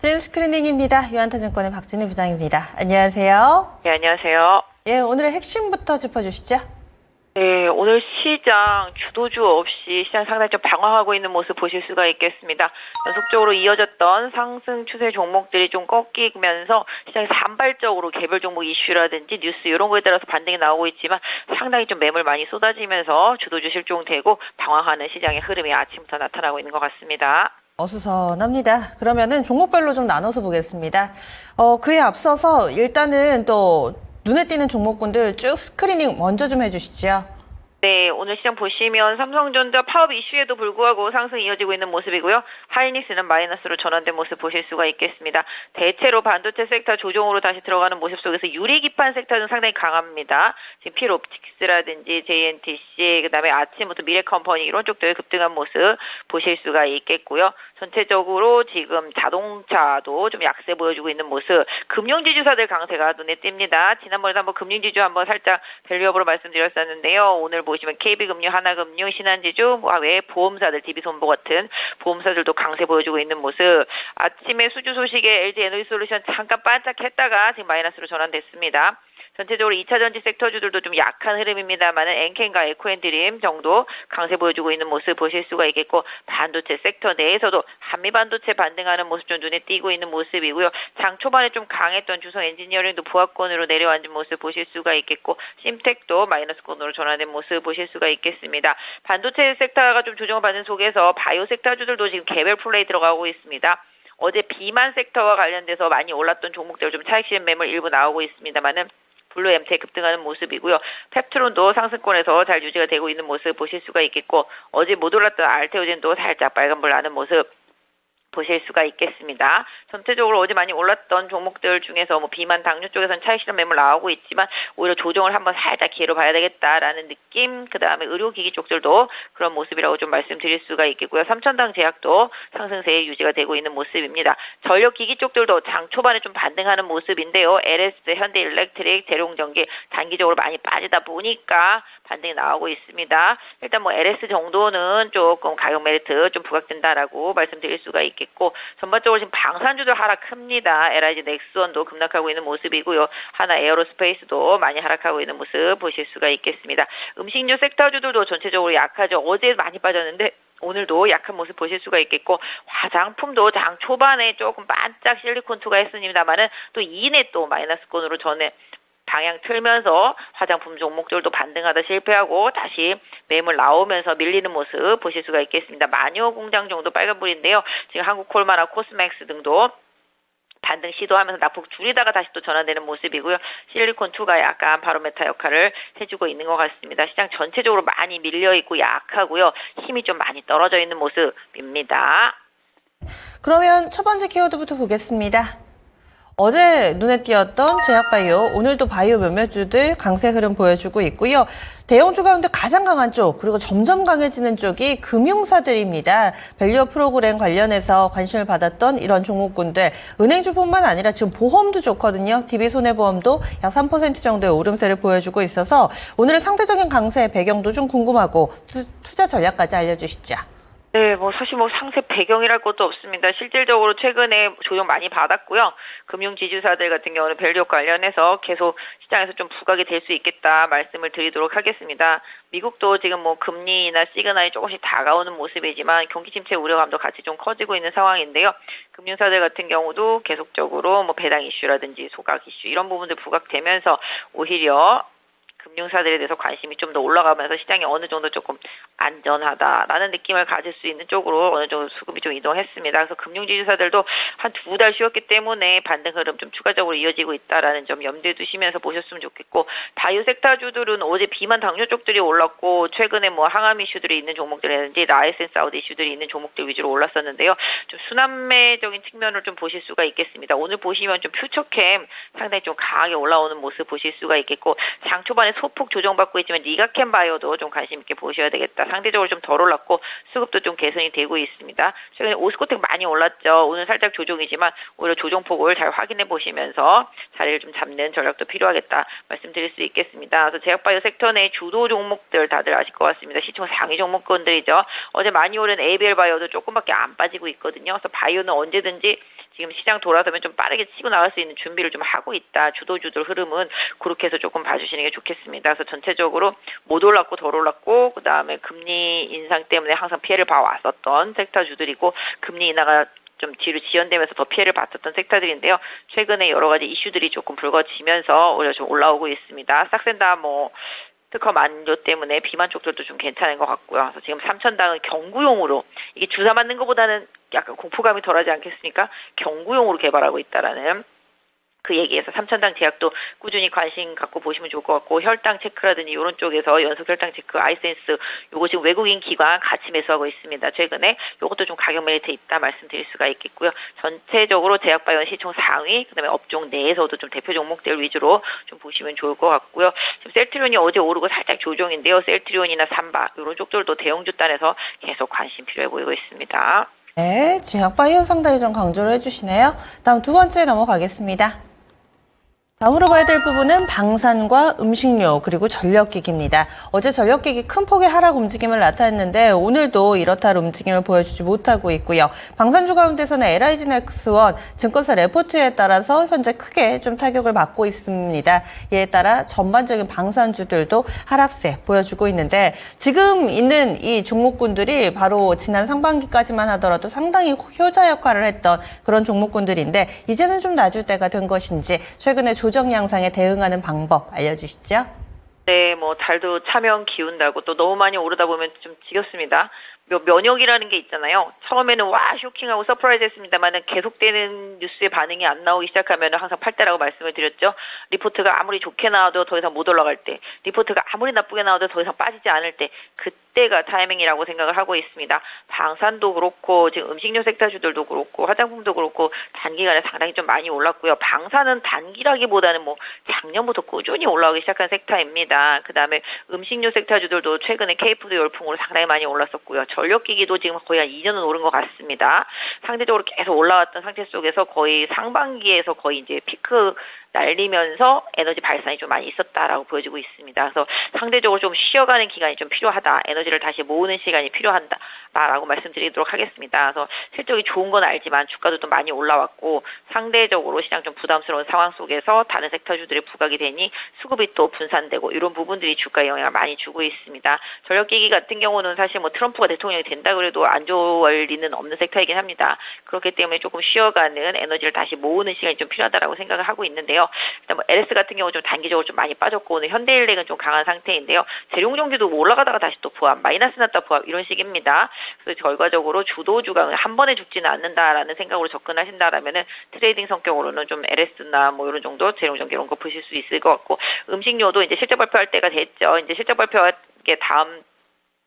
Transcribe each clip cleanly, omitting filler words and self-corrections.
진 스크리닝입니다. 유한타증권의 박진희 부장입니다. 안녕하세요. 네, 안녕하세요. 예, 오늘의 핵심부터 짚어주시죠. 네, 오늘 시장 주도주 없이 시장 상당히 좀 방황하고 있는 모습 보실 수가 있겠습니다. 연속적으로 이어졌던 상승 추세 종목들이 좀 꺾이면서 시장이 산발적으로 개별 종목 이슈라든지 뉴스 이런 거에 따라서 반등이 나오고 있지만 상당히 좀 매물 많이 쏟아지면서 주도주 실종되고 방황하는 시장의 흐름이 아침부터 나타나고 있는 것 같습니다. 어수선합니다. 그러면은 종목별로 좀 나눠서 보겠습니다. 그에 앞서서 일단은 또 눈에 띄는 종목군들 쭉 스크리닝 먼저 좀 해주시죠. 네, 오늘 시장 보시면 삼성전자 파업 이슈에도 불구하고 상승이 이어지고 있는 모습이고요. 하이닉스는 마이너스로 전환된 모습 보실 수가 있겠습니다. 대체로 반도체 섹터 조정으로 다시 들어가는 모습 속에서 유리기판 섹터는 상당히 강합니다. 지금 필옵틱스라든지 JNTC, 그다음에 아침부터 미래컴퍼니 이런 쪽들 급등한 모습 보실 수가 있겠고요. 전체적으로 지금 자동차도 좀 약세 보여주고 있는 모습, 금융지주사들 강세가 눈에 띕니다. 지난번에도 한번 금융지주 한번 살짝 밸류업으로 말씀드렸었는데요. 오늘 보시면 KB금융, 하나금융, 신한지주 외에 보험사들, DB손보 같은 보험사들도 강세 보여주고 있는 모습. 아침에 수주 소식에 LG 에너지솔루션 잠깐 반짝했다가 지금 마이너스로 전환됐습니다. 전체적으로 2차전지 섹터주들도 좀 약한 흐름입니다만은 엔캔과 에코앤드림 정도 강세 보여주고 있는 모습 보실 수가 있겠고, 반도체 섹터 내에서도 한미반도체 반등하는 모습 좀 눈에 띄고 있는 모습이고요. 장 초반에 좀 강했던 주성 엔지니어링도 부합권으로 내려앉은 모습 보실 수가 있겠고, 심텍도 마이너스권으로 전환된 모습 보실 수가 있겠습니다. 반도체 섹터가 좀 조정을 받는 속에서 바이오 섹터주들도 지금 개별 플레이 들어가고 있습니다. 어제 비만 섹터와 관련돼서 많이 올랐던 종목들 좀 차익 실현 매물 일부 나오고 있습니다만은 블루 엠텍 급등하는 모습이고요. 펩트론도 상승권에서 잘 유지가 되고 있는 모습 보실 수가 있겠고, 어제 못 올랐던 알테오젠도 살짝 빨간불 나는 모습 보실 수가 있겠습니다. 전체적으로 어제 많이 올랐던 종목들 중에서 비만 당뇨 쪽에서는 차익 실현 매물 나오고 있지만 오히려 조정을 한번 살짝 기회로 봐야 되겠다라는 느낌, 그 다음에 의료기기 쪽들도 그런 모습이라고 좀 말씀드릴 수가 있겠고요. 삼천당 제약도 상승세에 유지가 되고 있는 모습입니다. 전력기기 쪽들도 장 초반에 좀 반등하는 모습인데요. LS, 현대일렉트릭, 대룡전기 단기적으로 많이 빠지다 보니까 반등이 나오고 있습니다. 일단 LS 정도는 조금 가격 메리트 좀 부각된다라고 말씀드릴 수가 있겠고, 전반적으로 지금 방산주들 하락 큽니다. LIG 넥스원도 급락하고 있는 모습이고요. 하나 에어로스페이스도 많이 하락하고 있는 모습 보실 수가 있겠습니다. 음식료 섹터주들도 전체적으로 약하죠. 어제 많이 빠졌는데 오늘도 약한 모습 보실 수가 있겠고, 화장품도 장 초반에 조금 반짝 실리콘 투과했습니다만은 또 이내 또 마이너스권으로 전에 방향 틀면서 화장품 종목들도 반등하다 실패하고 다시 매물 나오면서 밀리는 모습 보실 수가 있겠습니다. 마녀 공장 정도 빨간불인데요. 지금 한국콜마나 코스맥스 등도 반등 시도하면서 낙폭 줄이다가 다시 또 전환되는 모습이고요. 실리콘2가 약간 바로메타 역할을 해주고 있는 것 같습니다. 시장 전체적으로 많이 밀려있고 약하고요. 힘이 좀 많이 떨어져 있는 모습입니다. 그러면 첫 번째 키워드부터 보겠습니다. 어제 눈에 띄었던 제약바이오, 오늘도 바이오 몇몇주들 강세 흐름 보여주고 있고요. 대형주 가운데 가장 강한 쪽, 그리고 점점 강해지는 쪽이 금융사들입니다. 밸류업 프로그램 관련해서 관심을 받았던 이런 종목군들, 은행주뿐만 아니라 지금 보험도 좋거든요. DB손해보험도 약 3% 정도의 오름세를 보여주고 있어서 오늘의 상대적인 강세 배경도 좀 궁금하고 투자 전략까지 알려주시죠. 네, 사실 상세 배경이랄 것도 없습니다. 실질적으로 최근에 조정 많이 받았고요. 금융지주사들 같은 경우는 밸류업 관련해서 계속 시장에서 좀 부각이 될 수 있겠다 말씀을 드리도록 하겠습니다. 미국도 지금 금리나 시그널이 조금씩 다가오는 모습이지만 경기 침체 우려감도 같이 좀 커지고 있는 상황인데요. 금융사들 같은 경우도 계속적으로 배당 이슈라든지 소각 이슈 이런 부분들 부각되면서 오히려 금융사들에 대해서 관심이 좀 더 올라가면서 시장이 어느 정도 조금 안전하다라는 느낌을 가질 수 있는 쪽으로 어느 정도 수급이 좀 이동했습니다. 그래서 금융지주사들도 한 2달 쉬었기 때문에 반등 흐름 좀 추가적으로 이어지고 있다라는 점 염두에 두시면서 보셨으면 좋겠고, 바이오 섹터주들은 어제 비만 당뇨 쪽들이 올랐고 최근에 항암 이슈들이 있는 종목들이라든지 라이센스 아웃 이슈들이 있는 종목들 위주로 올랐었는데요. 좀 순환매적인 측면을 좀 보실 수가 있겠습니다. 오늘 보시면 좀 퓨처캠 상당히 좀 강하게 올라오는 모습 보실 수가 있겠고, 장 초반에 소폭 조정받고 있지만 니가캠 바이오도 좀 관심 있게 보셔야 되겠다. 상대적으로 좀 덜 올랐고 수급도 좀 개선이 되고 있습니다. 최근에 오스코텍 많이 올랐죠. 오늘 살짝 조정이지만 오히려 조정폭을 잘 확인해 보시면서 자리를 좀 잡는 전략도 필요하겠다 말씀드릴 수 있겠습니다. 그래서 제약바이오 섹터 내 주도 종목들 다들 아실 것 같습니다. 시총 상위 종목군들이죠. 어제 많이 오른 ABL 바이오도 조금밖에 안 빠지고 있거든요. 그래서 바이오는 언제든지 지금 시장 돌아서면 좀 빠르게 치고 나갈 수 있는 준비를 좀 하고 있다. 주도주들 흐름은 그렇게 해서 조금 봐주시는 게 좋겠습니다. 그래서 전체적으로 못 올랐고 덜 올랐고 그다음에 금리 인상 때문에 항상 피해를 봐왔었던 섹터주들이고 금리 인하가 좀 뒤로 지연되면서 더 피해를 봤었던 섹터들인데요. 최근에 여러 가지 이슈들이 조금 불거지면서 오히려 좀 올라오고 있습니다. 싹센다 특허 만료 때문에 비만 쪽들도 좀 괜찮은 것 같고요. 그래서 지금 3,000당은 경구용으로 이게 주사 맞는 것보다는 약간 공포감이 덜하지 않겠습니까? 경구용으로 개발하고 있다라는 그 얘기에서 3,000당 제약도 꾸준히 관심 갖고 보시면 좋을 것 같고 혈당 체크라든지 이런 쪽에서 연속 혈당 체크, 아이센스 요거 지금 외국인 기관 같이 매수하고 있습니다. 최근에 요것도 좀 가격 메리트 있다 말씀드릴 수가 있겠고요. 전체적으로 제약바이오 시총 상위, 그다음에 업종 내에서도 좀 대표 종목들 위주로 좀 보시면 좋을 것 같고요. 지금 셀트리온이 어제 오르고 살짝 조정인데요. 셀트리온이나 삼바 이런 쪽들도 대형주 단에서 계속 관심 필요해 보이고 있습니다. 네, 제약바이오 상당히 좀 강조를 해주시네요. 다음 두 번째 넘어가겠습니다. 다음으로 봐야 될 부분은 방산과 음식료 그리고 전력기기입니다. 어제 전력기기 큰 폭의 하락 움직임을 나타냈는데 오늘도 이렇다 할 움직임을 보여주지 못하고 있고요. 방산주 가운데서는 LIG넥스원 증권사 레포트에 따라서 현재 크게 좀 타격을 받고 있습니다. 이에 따라 전반적인 방산주들도 하락세 보여주고 있는데 지금 있는 이 종목군들이 바로 지난 상반기까지만 하더라도 상당히 효자 역할을 했던 그런 종목군들인데 이제는 좀 낮을 때가 된 것인지 최근에 조정 양상에 대응하는 방법 알려주시죠. 네, 달도 차면 기운다고 또 너무 많이 오르다 보면 좀 지겹습니다. 면역이라는 게 있잖아요. 처음에는 와 쇼킹하고 서프라이즈 했습니다만은 계속되는 뉴스의 반응이 안 나오기 시작하면 항상 팔다라고 말씀을 드렸죠. 리포트가 아무리 좋게 나와도 더 이상 못 올라갈 때, 리포트가 아무리 나쁘게 나와도 더 이상 빠지지 않을 때 그때가 타이밍이라고 생각을 하고 있습니다. 방산도 그렇고 지금 음식료 섹터주들도 그렇고 화장품도 그렇고 단기간에 상당히 좀 많이 올랐고요. 방산은 단기라기보다는 작년부터 꾸준히 올라오기 시작한 섹터입니다. 그다음에 음식료 섹터주들도 최근에 K푸드 열풍으로 상당히 많이 올랐었고요. 전력기기도 지금 거의 한 2년은 오른 것 같습니다. 상대적으로 계속 올라왔던 상태 속에서 거의 상반기에서 거의 이제 피크 날리면서 에너지 발산이 좀 많이 있었다라고 보여지고 있습니다. 그래서 상대적으로 좀 쉬어가는 기간이 좀 필요하다. 에너지를 다시 모으는 시간이 필요하다라고 말씀드리도록 하겠습니다. 그래서 실적이 좋은 건 알지만 주가도 좀 많이 올라왔고 상대적으로 시장 좀 부담스러운 상황 속에서 다른 섹터주들이 부각이 되니 수급이 또 분산되고 이런 부분들이 주가에 영향을 많이 주고 있습니다. 전력기기 같은 경우는 사실 트럼프가 대통령이 된다 그래도 안 좋을 리는 없는 섹터이긴 합니다. 그렇기 때문에 조금 쉬어가는 에너지를 다시 모으는 시간이 좀 필요하다라고 생각을 하고 있는데요. 일단 LS 같은 경우 좀 단기적으로 좀 많이 빠졌고 오늘 현대일렉은 좀 강한 상태인데요. 재룡정제도 올라가다가 다시 또 부합, 마이너스 났다 부합 이런 식입니다. 그래서 결과적으로 주도주가 한 번에 죽지는 않는다라는 생각으로 접근하신다라면은 트레이딩 성격으로는 좀 LS나 이런 정도 재룡정제 이런 거 보실 수 있을 것 같고 음식료도 이제 실적 발표할 때가 됐죠. 이제 실적 발표할 게 다음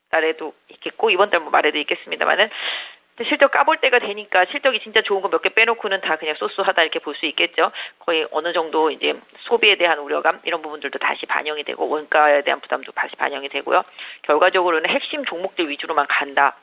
달에도 있겠고 이번 달 말에도 있겠습니다만은. 실적 까볼 때가 되니까 실적이 진짜 좋은 거 몇 개 빼놓고는 다 그냥 쏘쏘하다 이렇게 볼 수 있겠죠. 거의 어느 정도 이제 소비에 대한 우려감 이런 부분들도 다시 반영이 되고 원가에 대한 부담도 다시 반영이 되고요. 결과적으로는 핵심 종목들 위주로만 간다.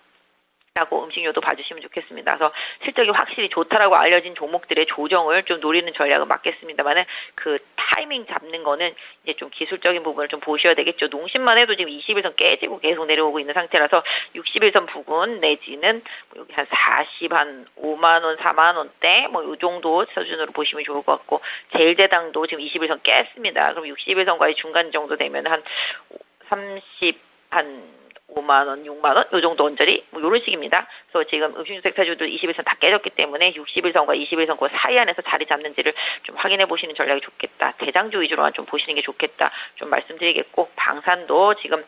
라고 음식료도 봐주시면 좋겠습니다. 그래서 실적이 확실히 좋다라고 알려진 종목들의 조정을 좀 노리는 전략은 맞겠습니다만은 그 타이밍 잡는 거는 이제 좀 기술적인 부분을 좀 보셔야 되겠죠. 농심만 해도 지금 21선 깨지고 계속 내려오고 있는 상태라서 61선 부근 내지는 여기 한 5만 원, 4만 원대 이 정도 수준으로 보시면 좋을 것 같고 제일제당도 지금 21선 깼습니다. 그럼 61선과의 중간 정도 되면 한 5만 원, 6만 원, 요 정도 언저리, 요런 식입니다. 그래서 지금 음식료 섹터주도 21선 다 깨졌기 때문에 61선과 21선 그 사이 안에서 자리 잡는지를 좀 확인해 보시는 전략이 좋겠다. 대장주 위주로만 좀 보시는 게 좋겠다. 좀 말씀드리겠고, 방산도 지금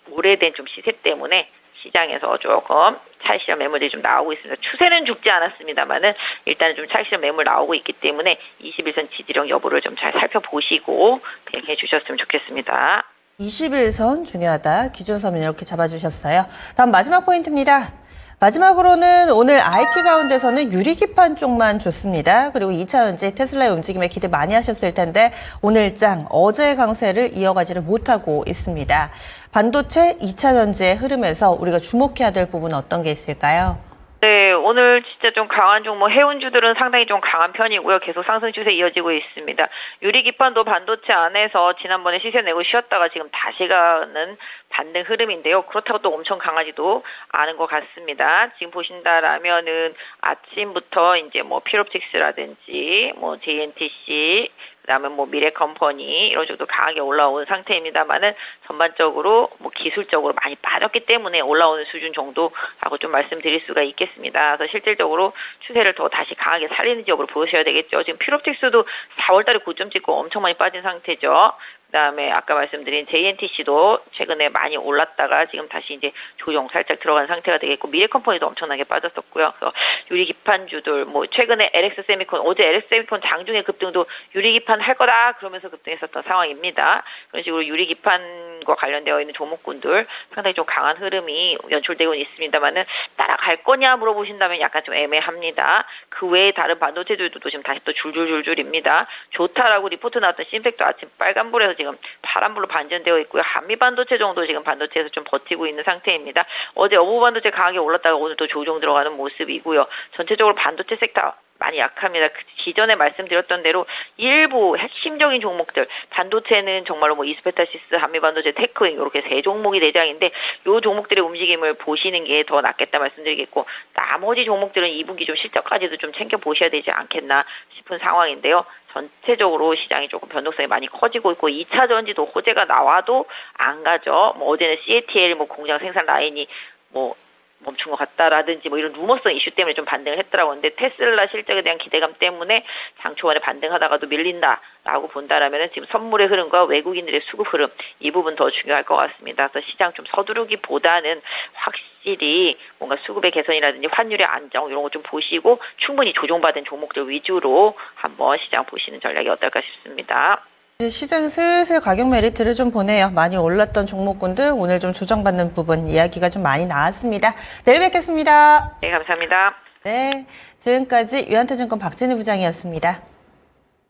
오래된 좀 시세 때문에 시장에서 조금 차익실현 매물들이 좀 나오고 있습니다. 추세는 죽지 않았습니다만은 일단은 좀 차익실현 매물 나오고 있기 때문에 21선 지지력 여부를 좀 잘 살펴보시고 대응해 주셨으면 좋겠습니다. 21선 중요하다. 기준선은 이렇게 잡아주셨어요. 다음 마지막 포인트입니다. 마지막으로는 오늘 IT 가운데서는 유리기판 쪽만 좋습니다. 그리고 2차 전지 테슬라의 움직임에 기대 많이 하셨을 텐데 오늘 장 어제의 강세를 이어가지를 못하고 있습니다. 반도체 2차 전지의 흐름에서 우리가 주목해야 될 부분은 어떤 게 있을까요? 네, 오늘 진짜 좀 강한 종목 해운주들은 상당히 좀 강한 편이고요. 계속 상승 추세 이어지고 있습니다. 유리기판도 반도체 안에서 지난번에 시세 내고 쉬었다가 지금 다시 가는 반등 흐름인데요. 그렇다고 또 엄청 강하지도 않은 것 같습니다. 지금 보신다라면은 아침부터 이제 뭐 필옵틱스라든지 뭐 JNTC 그다음에 뭐 미래컴퍼니 이런 쪽도 강하게 올라온 상태입니다만은 전반적으로 뭐 기술적으로 많이 빠졌기 때문에 올라오는 수준 정도라고 좀 말씀드릴 수가 있겠습니다. 그래서 실질적으로 추세를 더 다시 강하게 살리는 지역으로 보셔야 되겠죠. 지금 필옵틱스도 4월달에 고점 찍고 엄청 많이 빠진 상태죠. 그다음에 아까 말씀드린 JNTC도 최근에 많이 올랐다가 지금 다시 이제 조정 살짝 들어간 상태가 되겠고 미래컴퍼니도 엄청나게 빠졌었고요. 그래서 유리기판주들 뭐 최근에 LX세미콘 어제 LX세미콘 장중에 급등도 유리기판 할 거다 그러면서 급등했었던 상황입니다. 그런 식으로 유리기판과 관련되어 있는 종목군들 상당히 좀 강한 흐름이 연출되고 있습니다만은 따라갈 거냐 물어보신다면 약간 좀 애매합니다. 그 외에 다른 반도체들도 지금 다시 또 줄줄줄줄입니다. 좋다라고 리포트 나왔던 신팩도 아침 빨간불에서 지금 파란불로 반전되어 있고요. 한미반도체 정도 지금 반도체에서 좀 버티고 있는 상태입니다. 어제 어부반도체 강하게 올랐다가 오늘 또 조정 들어가는 모습이고요. 전체적으로 반도체 섹터 많이 약합니다. 기존에 말씀드렸던 대로 일부 핵심적인 종목들 반도체는 정말로 뭐 이스페타시스, 한미반도체, 테크윙 이렇게 세 종목이 대장인데 이 종목들의 움직임을 보시는 게 더 낫겠다 말씀드리겠고 나머지 종목들은 2분기 좀 실적까지도 좀 챙겨 보셔야 되지 않겠나 싶은 상황인데요. 전체적으로 시장이 조금 변동성이 많이 커지고 있고 2차 전지도 호재가 나와도 안 가죠. 뭐 어제는 CATL 뭐 공장 생산 라인이 뭐 멈춘 것 같다라든지 뭐 이런 루머성 이슈 때문에 좀 반등을 했더라고 하는데 테슬라 실적에 대한 기대감 때문에 장 초반에 반등하다가도 밀린다라고 본다라면은 지금 선물의 흐름과 외국인들의 수급 흐름 이 부분 더 중요할 것 같습니다. 그래서 시장 좀 서두르기보다는 확실히 뭔가 수급의 개선이라든지 환율의 안정 이런 거 좀 보시고 충분히 조정받은 종목들 위주로 한번 시장 보시는 전략이 어떨까 싶습니다. 시장 슬슬 가격 메리트를 좀 보네요. 많이 올랐던 종목군들 오늘 좀 조정받는 부분 이야기가 좀 많이 나왔습니다. 내일 뵙겠습니다. 네, 감사합니다. 네, 지금까지 유한태증권 박진희 부장이었습니다.